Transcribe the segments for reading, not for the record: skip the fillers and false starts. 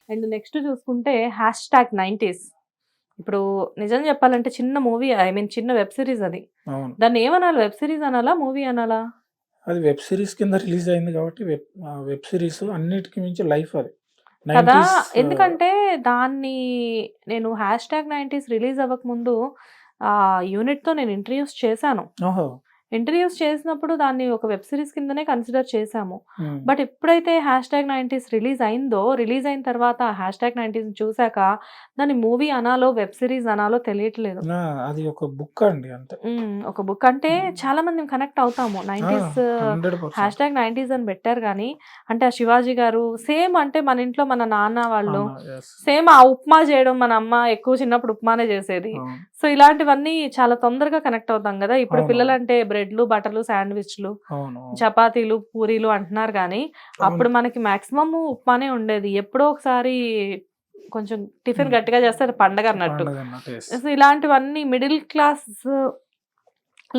And next చూసుకుంటే #90s. ఇప్పుడు నిజం చెప్పాలంటే చిన్న మూవీ, ఐ మీన్ చిన్న వెబ్ సిరీస్ అది. అవును. దాన్ని ఏమనాలి? వెబ్ సిరీస్ అనాలా? మూవీ అనాలా? అది వెబ్ సిరీస్ కింద రిలీజ్ అయింది కాబట్టి వెబ్ సిరీస్ అన్నిటికి మించి లైఫ్ అది. కదా! 90స్ ఎందుకంటే దాన్ని నేను #90s రిలీజ్ అవ్వకముందు యూనిట్‌తో నేను ఇంట్రడ్యూస్ చేశాను. ఓహో! ఇంట్రడ్యూస్ చేసినప్పుడు దాన్ని ఒక వెబ్ సిరీస్ కిందనే కన్సిడర్ చేశాము. హ్మ్. బట్ ఎప్పుడైతే #90s రిలీజ్ అయిందో, రిలీజ్ అయిన తర్వాత #90s చూసాక దాన్ని మూవీ అనాలో, వెబ్ సిరీస్ అనాలో తెలియట్లేదు. ఆ! అది ఒక బుక్ అండి అంతే. ఒక బుక్ అంటే చాలా మంది కనెక్ట్ అవుతాము. ఆ! 90s 100% #90s అని పెట్టారు గానీ, అంటే ఆ శివాజీ గారు సేమ్ అంటే మన ఇంట్లో మన నాన్న వాళ్ళు అవును. యెస్. సేమ్ ఆ ఉప్మా చేయడం మన అమ్మ ఎక్కువ చిన్నప్పుడు ఉప్మానే చేసేది. అవును. సో, ఇలాంటివన్నీ చాలా తొందరగా కనెక్ట్ అవుతాం గదా! ఇప్పుడు అవును. పిల్లలంటే బ్రెడ్‌లు, బటర్‌లు, శాండ్‌విచ్‌లు, అవును. అవును. చపాతీలు, పూరీలు అంటున్నారు గానీ, అవును. అప్పుడు మనకి మాక్సిమమ్ ఉప్మానే ఉండేది. ఎప్పుడో ఒకసారి కొంచెం టిఫిన్ హ్మ్. గట్టిగా చేస్తే అది పండగన్నట్టు. పండగన్నట్టు. యెస్. సో, ఇలాంటివన్నీ మిడిల్ క్లాస్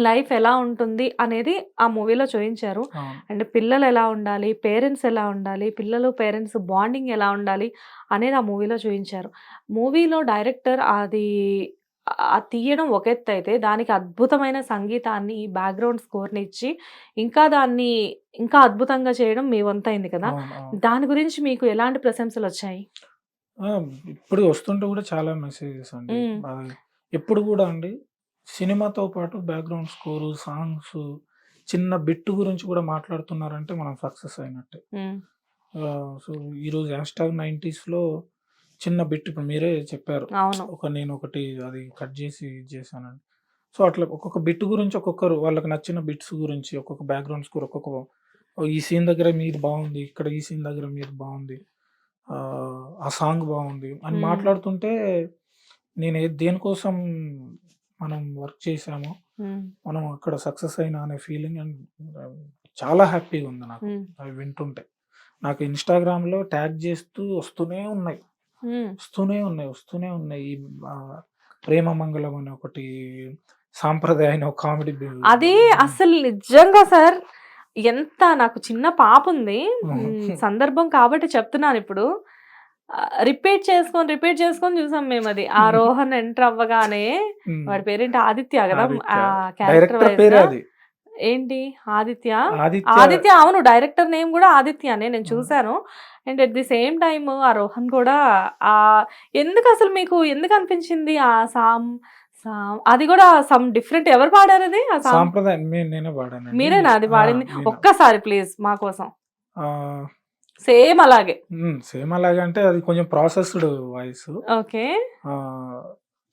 లైఫ్ ఎలా ఉంటుంది అనేది ఆ మూవీలో చూయించారు. అవును. అండ్ పిల్లలు ఎలా ఉండాలి, పేరెంట్స్ ఎలా ఉండాలి, పిల్లలు పేరెంట్స్ బాండింగ్ ఎలా ఉండాలి అనేది ఆ మూవీలో చూయించారు. మూవీలో డైరెక్టర్ అది తీయడం ఒక ఎత్తయితే, దానికి అద్భుతమైన సంగీతాన్ని, బ్యాక్‌గ్రౌండ్ స్కోర్‌ని ఇచ్చి, దాన్ని ఇంకా అద్భుతంగా చేయడం మీ వంతయింది కదా! అవును. అవును. దాని గురించి మీకు ఎలాంటి ప్రశంసలొచ్చాయి? ఆ! ఇప్పుడు వస్తుంటే కూడా చాలా మెసేజెస్ అండి. హ్మ్. ఎప్పుడు కూడా అండి సినిమాతో పాటు బ్యాక్‌గ్రౌండ్ స్కోరు, సాంగ్సు, చిన్న బిట్ గురించి కూడా మాట్లాడుతున్నారంటే మనం సక్సెస్ అయినట్టే. హ్మ్. సో, ఈరోజు #90స్‌లో చిన్న బిట్ ఇప్పుడు మీరే చెప్పారు. అవును. నేనొకటి అది కట్ చేసి ఇది చేశానని. సో, అట్లా ఒక్కొక్క బిట్ గురించి ఒక్కొక్కరు వాళ్ళకి నచ్చిన బిట్స్ గురించి ఒక్కొక్క బ్యాక్‌గ్రౌండ్ స్కోర్ ఈ సీన్ దగ్గర మీది బావుంది. ఇక్కడ ఈ సీన్ దగ్గర మీది బావుంది. ఆ సాంగ్ బావుంది అని హ్మ్. మాట్లాడుతుంటే దేనికోసం మనం వర్క్ చేశామో, హ్మ్. మనం అక్కడ సక్సెస్ అయినా అనే ఫీలింగ్ అండ్ చాలా హ్యాపీగా ఉంది నాకు హ్మ్. అవి వింటుంటే. నాకు ఇన్‌స్టాగ్రామ్‌లో ట్యాగ్ చేస్తూ వస్తూనే ఉన్నాయి. హ్మ్. వస్తూనే ఉన్నాయి. ఈ ప్రేమ మంగళం అని ఒకటి, సాంప్రదాయ అని ఒక కామెడీ అది అసలు నిజంగా సార్, నాకు చిన్న పాపుంది. సందర్భం కాబట్టి చెప్తున్నానిప్పుడు. రిపీట్ చేసుకొని చూసాం మేమది. ఆ రోహన్ ఎంటర్ అవ్వగానే హ్మ్. వాడి పేరేంటి ఆదిత్య గదా! ఆదిత్య. క్యారెక్టర్ డైరెక్టర్ పేరే వైస్‌గా అది. ఏంటి ఆదిత్య? ఆదిత్య. ఆదిత్య అవును. డైరెక్టర్ నేమ్ గూడా ఆదిత్యనే. నేను ఆ! చూసాను. And at the same time ఆ రోహన్ కూడా ఆహ్, ఎందుకసలు మీకు ఎందుకనిపించింది ఆ అది గూడా డిఫరెంట్ ఎవరు పాడారది? ఆ సాంప్రదాయం నేనే పాడానండి. మీరేనా అది ఆ! పాడింది? నేను. ఒక్కసారి ప్లీజ్ మా కోసం. ఆహ్, సేమ్ అలాగే. సేమ్ అలాగే అంటే అది కొంచెం ప్రాసెస్‌డ్ వాయిసు. ఓకే. ఆహ్,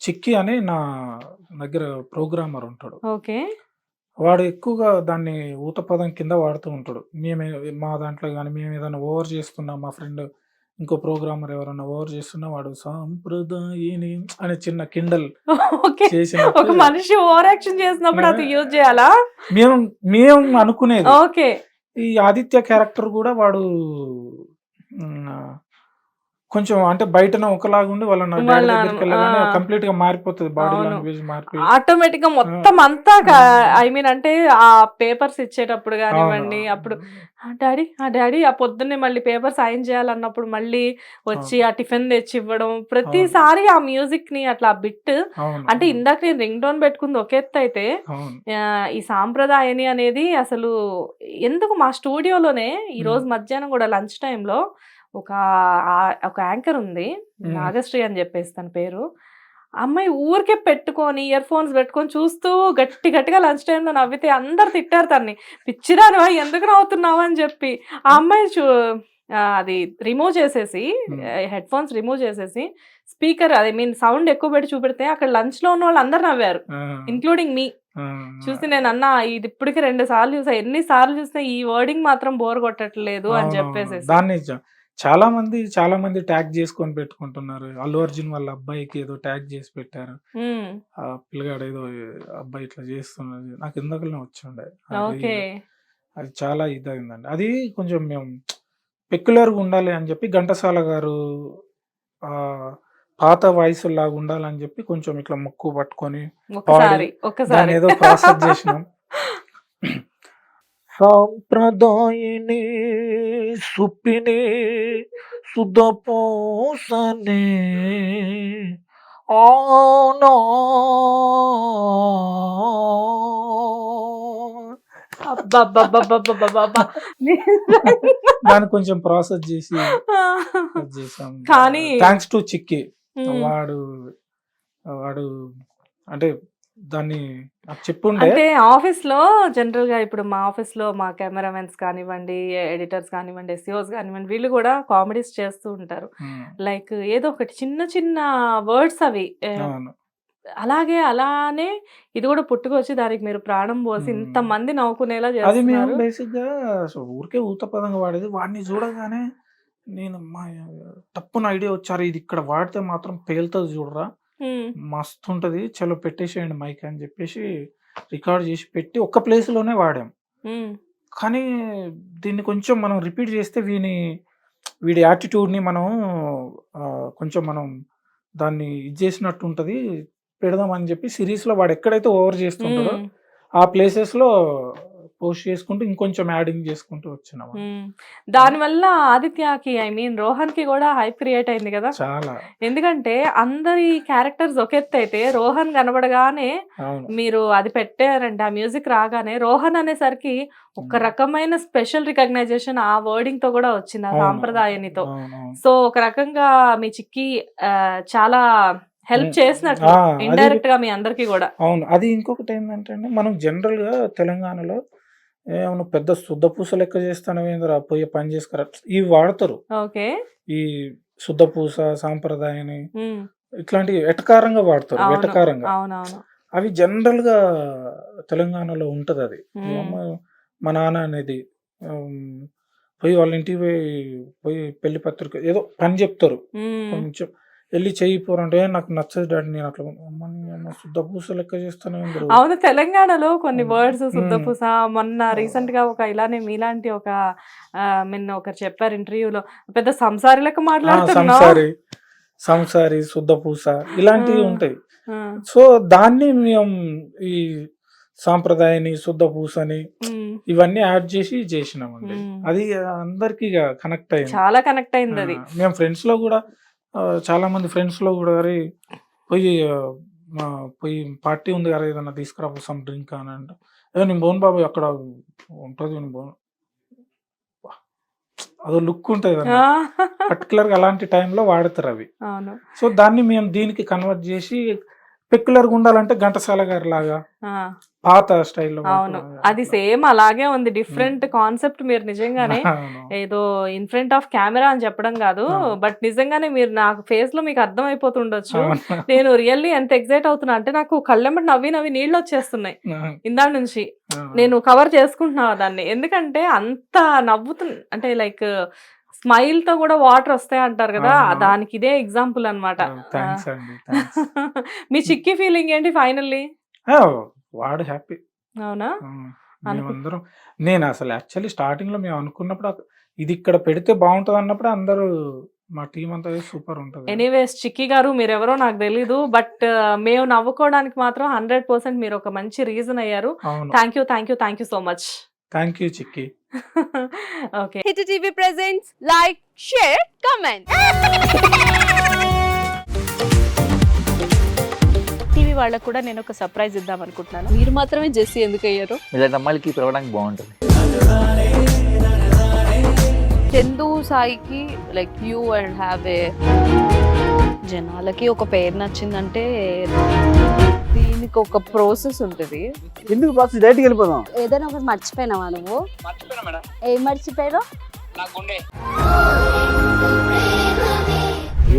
చిక్కీ అని నా దగ్గర ప్రోగ్రామర్ ఉంటాడు. ఓకే. వాడు ఎక్కువగా దాన్ని ఊతపదం కింద వాడుతూ ఉంటాడు. మా దాంట్లో గాని మేమేదైనా ఓవర్ చేస్తున్నా, మా ఫ్రెండ్ ఇంకో ప్రోగ్రామర్ ఎవరన్నా ఓవర్ చేస్తున్నా వాడు సాంప్రదాయిని అనే చిన్న కిండల్ ఓకే. చేసినట్టు ఒక మనిషి ఓవర్ యాక్షన్ చేసినప్పుడు అది ఆ! యూజ్ చేయాలా? మేము మేము అనుకునేది. ఓకే. ఈ ఆదిత్య క్యారెక్టర్ గూడా వాడు హ్మ్. కొంచెం అంటే బయటన ఒకలాగుండి వాళ్ళ డ్యాడీ వాళ్ళ ఆ! దగ్గరికెళ్ళగానే కంప్లీట్‌గా మారిపోతది. బాడీ అవును. లాంగ్వేజ్ మారిపోయి ఆటోమేటిక్‌గా ఆ! మొత్తం అంతా హ్మ్. ఐ మీన్ అంటే ఆ పేపర్స్ ఇచ్చేటప్పుడు అవును. గానివ్వండి, అప్పుడు డ్యాడీ పొద్దున్నే మళ్ళీ పేపర్ సైన్ చేయాలన్నప్పుడు మళ్ళీ వచ్చి అవును. ఆ టిఫిన్ తెచ్చివ్వడం. అవును. ప్రతిసారి ఆ మ్యూజిక్‌ని అట్లా బిట్ అవును. అంటే అవును. ఇందాక నేను రింగ్ టోన్ పెట్టుకుంది ఒక ఎత్తయితే, అవును. ఈ సాంప్రదాయని అనేది అసలు ఎందుకు మా స్టూడియోలోనే హ్మ్. ఈరోజు మధ్యాహ్నం గూడా లంచ్ టైమ్‌లో ఒక ఒక యాంకర్ ఉంది. హ్మ్. నాగశ్రీ అని జెప్పేసి తన పేరు. ఆ అమ్మాయి ఊరికే పెట్టుకొని ఇయర్ ఫోన్స్ పెట్టుకొని చూస్తూ గట్టిగా లంచ్ టైమ్‌లో నవ్వితే అందరూ తిట్టారు తనని. "పిచ్చిదానివా ఎందుకు నవ్వుతున్నావు" అని చెప్పి. ఆ హ్మ్. అమ్మాయి అది రిమూవ్ చేసేసి హ్మ్. హెడ్ ఫోన్స్ రిమూవ్ చేసేసి స్పీకర్ ఐ మీన్ సౌండ్ ఎక్కువ పెట్టి చూపెడితే అక్కడ లంచ్‌లో ఉన్నోళ్ళు అందరూ నవ్వారు. ఆ! ఇంక్లూడింగ్ మీ. ఆ! చూసి నేనన్నా ఇది ఇప్పటికి 2 సార్లు చూసా. ఎన్ని సార్లు చూసినా ఈ వర్డింగ్ మాత్రం బోర్ కొట్టట్లేదు అని అవునవును. చెప్పేసేసి. దాన్ని చాలా మంది ట్యాగ్ చేసుకొని పెట్టుకుంటున్నారు. 'అల్లు అర్జున్' వాళ్ళ అబ్బాయికి ఏదో ట్యాగ్ చేసి పెట్టారు. హ్మ్. ఆ పిల్లగాడు ఏదో అబ్బాయి ఇట్లా చేస్తున్నది. నాకు ఇందాకలనే వచ్చుండే ఆ ఓకే. రీల్. అది చాలా ఇదయిందండి. అది కొంచెం మేము పెక్యులర్‌గా ఉండాలి అని చెప్పి ఘంటసాల గారు ఆహ్, పాత వాయిసుల్లాగా ఉండాలని చెప్పి కొంచెం ఇట్లా ముక్కు పట్టుకొని పాడి ఒక్కసారి. దాన్నేదో ప్రాసెస్ జేసినాం. సాంప్రదాయని సుప్పిని సుధపోసనే ఆనా అబ్బబ్బబ్బబ్బబ్బబ్బబ్బా! దాన్ని కొంచెం ప్రాసెస్ చేసి అది చేసాం. కానీ థ్యాంక్స్ టు చిక్కి. హ్మ్. వాడు వాడు అంటే దాన్ని నాకు చెప్పుండే. అంటే ఆఫీస్‌లో జనరల్‌గా ఇప్పుడు మా ఆఫీస్‌లో మా కెమెరామెన్స్ కానివ్వండి, ఎడిటర్స్ కానివ్వండి, ఎస్‌ఈఓస్ కానివ్వండి, వీళ్ళు కూడా కామెడీస్ చేస్తూ ఉంటారు. హ్మ్. లైక్ ఏదో ఒకటి చిన్న చిన్న వర్డ్స్ అవి అవును. అలానే ఇది కూడా పుట్టుకొచ్చి దానికి మీరు ప్రాణం పోసి హ్మ్. ఇంతమంది నవ్వుకునేలా అది మేము చేస్తున్నారు. బేసిక్‌గా అసలు ఊరికే ఊత పదంగా వాడేది. వాడిని చూడగానే నేను టప్పున ఐడియా వచ్చారు. ఇది ఇక్కడ వాడితే మాత్రం పేలుతది చూడరా! హ్మ్. మస్తుంటది. చలో పెట్టేసేయండి మైక్ అని చెప్పేసి రికార్డ్ చేసి పెట్టి ఒక్క ప్లేస్‌లోనే వాడాం. హ్మ్. కానీ దీన్ని కొంచెం మనం రిపీట్ చేస్తే వీడి యాటిట్యూడ్‌ని మనం కొంచెం మనం దాన్ని ఇది చేసినట్టు ఉంటది. పెడదాం అని చెప్పి సిరీస్‌లో వాడు ఎక్కడైతే ఓవర్ చేస్తుంటాడో హ్మ్. ఆ ప్లేసెస్‌లో పోస్ట్ చేసుకుంటూ ఇంకొంచెం యాడింగ్ చేసుకుంటూ వచ్చినాం. హ్మ్. దానివల్ల ఆదిత్యకి రోహన్‌కి కూడా హైప్ క్రియేట్ అయింది కదా! చాలా. ఎందుకంటే అందరి క్యారెక్టర్స్ ఒక ఎత్తైతే రోహన్ కనబడగానే అవును. మీరు అది పెట్టారంటే ఆ మ్యూజిక్ రాగానే రోహన్ అనేసరికి ఒక రకమైన స్పెషల్ రికగ్నైజేషన్ ఆ వర్డింగ్‌తో కూడా వచ్చింది. ఆ అవును. సాంప్రదాయనితో. అవునవును. సో ఒక రకంగా మీ చిక్కి చాలా హెల్ప్ హ్మ్. చేసినట్లు అది ఇండైరెక్ట్‌గా మీ అందరికీ గూడా. అవును. అది ఇంకొకటేందంటే అండి, మనం జనరల్‌గా తెలంగాణలో నువ్వు పెద్ద సుద్దపూస లెక్క చేస్తానవేందిరా పోయి పని చేసుకురా ఇవి వాడతారు. ఓకే. ఈ సుద్దపూస, సాంప్రదాయని హ్మ్. ఇట్లాంటివి ఎటకారంగా వాడతారు. అవును. వెటకారంగా. అవునవును. అవి జనరల్‌గా తెలంగాణలో ఉంటదది. హ్మ్. మా నాన్న అనేది హ్మ్, పోయి వాళ్ళ ఇంటికి పోయి పెళ్లి పత్రిక ఏదో పని చెప్తారు. హ్మ్. కొంచెం ఎళ్లి చెయ్యి పోరంటే, నాకు నచ్చదు డాడీ నేను అట్లా అమ్మ నీ అమ్మ సుద్దపూస లెక్క చేస్తానేందిరో. అవును. తెలంగాణలో కొన్ని వర్డ్స్ హ్మ్. శుద్ధపూస మొన్న రీసెంట్‌గా ఒక ఇలానే మీలాంటి ఒక ఒకరు చెప్పారు ఇంటర్వ్యూలో. పెద్ద సంసారి లెక్క ఆ! మాట్లాడుతున్నావు. సంసారి, సుద్దపూస ఇలాంటివి ఆ! ఉంటాయి. ఆ! సో, దాన్ని మేము ఈ సాంప్రదాయని, శుద్ధపూసని హ్మ్. ఇవన్నీ యాడ్ చేసి చేసినామండి. హ్మ్. అది అందరికి ఇగ కనెక్ట్ అయింది. చాలా కనెక్ట్ ఆ! అయిందది. మేము ఫ్రెండ్స్‌లో గూడా చాలామంది ఫ్రెండ్స్‌లో గూడా "అరేయ్! పోయి పోయి పార్టీ ఉంది గదా! ఏదన్నా తీసుకురా సమ్ డ్రింక్" అని అంటే, "ఏ నేను పోను బాబాయ్ అక్కడ ఉంటది నేను పోను." అదో లుక్ ఉంటదన్నమాట. ఆ! పర్టిక్యులర్‌గా అలాంటి టైంలో వాడతారవి. అవును. సో, దాన్ని మేము దీనికి కన్వర్ట్ జేసి పెక్యులర్‌గా ఉండాలంటే ఘంటసాల గారిలాగా ఆ! పాత స్టైల్‌లో అవును. అది అట్లా. సేమ్ అలాగే ఉంది. హ్మ్. డిఫరెంట్ కాన్సెప్ట్ మీరు నిజంగానే అవును. ఏదో ఇన్ ఫ్రంట్ ఆఫ్ కెమెరా అని చెప్పడం గాదు. అవును. బట్ నిజంగానే మీరు నాకు ఫేస్‌లో మీకు అర్థమైపోతుండొచ్చు. అవును. నేను రియల్లీ ఎంత ఎక్సైట్ అవుతున్నా అంటే నాకు కళ్ళెమ్మట నవ్వి నవ్వి నీళ్ళొచ్చేస్తున్నాయి. ఇందాక నుంచి. నేను కవర్ చేసుకుంటున్నా దాన్ని. ఎందుకంటే అంత అంటే లైక్ స్మైల్‌తో గూడా వాటర్ వస్తాయి అంటారు గదా! అవునవును. దానికి ఇదే ఎగ్జాంపుల్ అన్నమాట. థాంక్స్ అండి. థాంక్స్. మీ చిక్కీ ఫీలింగ్ ఏంటి ఫైనల్లీ? ఆ! వాడు హ్యాపీ. అవునా? హ్మ్. అనుకు మేమందరం నేనసలు యాక్చువల్లీ స్టార్టింగ్‌లో మేము అనుకున్నప్పుడు ఇది ఇక్కడ పెడితే బావుంటదన్నప్పుడే అందరూ మా టీమ్ అంతా సూపర్ ఉంటది. ఎనీవేస్ చిక్కీ గారు మీరెవరో నాకు తెలీదు. బట్ మేము నవ్వుకోవడానికి మాత్రం 100% మీరొక మంచి రీజన్ అయ్యారు. అవును. Thank you so much. Thank you chikki. Okay. Hit TV presents like, share, comment. TV వాళ్ళకు కూడా నేను ఒక సర్ప్రైజ్ ఇద్దాం అనుకుంటున్నాను. మీరు మాత్రమే జెస్సీ ఎందుకు అయ్యారు? ఇలాంటి అమ్మాయిలకి పిలవడానికి బాగుంటుంది. చందు సాయికి like you and have a జనాలకి ఒక పేరు నచ్చిందంటే దీనికి ఒక ప్రాసెస్ ఉంటుంది. ఎందుకు బాక్స్ డైరెక్ట్‌గా వెళ్ళిపోదాం. ఏదైనా ఒకటి మర్చిపోయినావా నువ్వు? మర్చిపోయినా మేడం, ఏం మర్చిపోయావు? నా గుండె.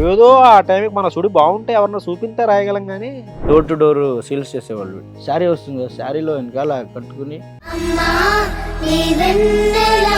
ఏదో ఆ టైంకి మన సుడి బాగుంటే ఎవరన్నా చూపిస్తే రాయగలం కానీ డోర్ టు డోర్ సేల్స్ చేసేవాళ్ళు. శారీ వస్తుంది కదా, శారీలో వెనకాల కట్టుకుని అమ్మా నీ వెన్నెలా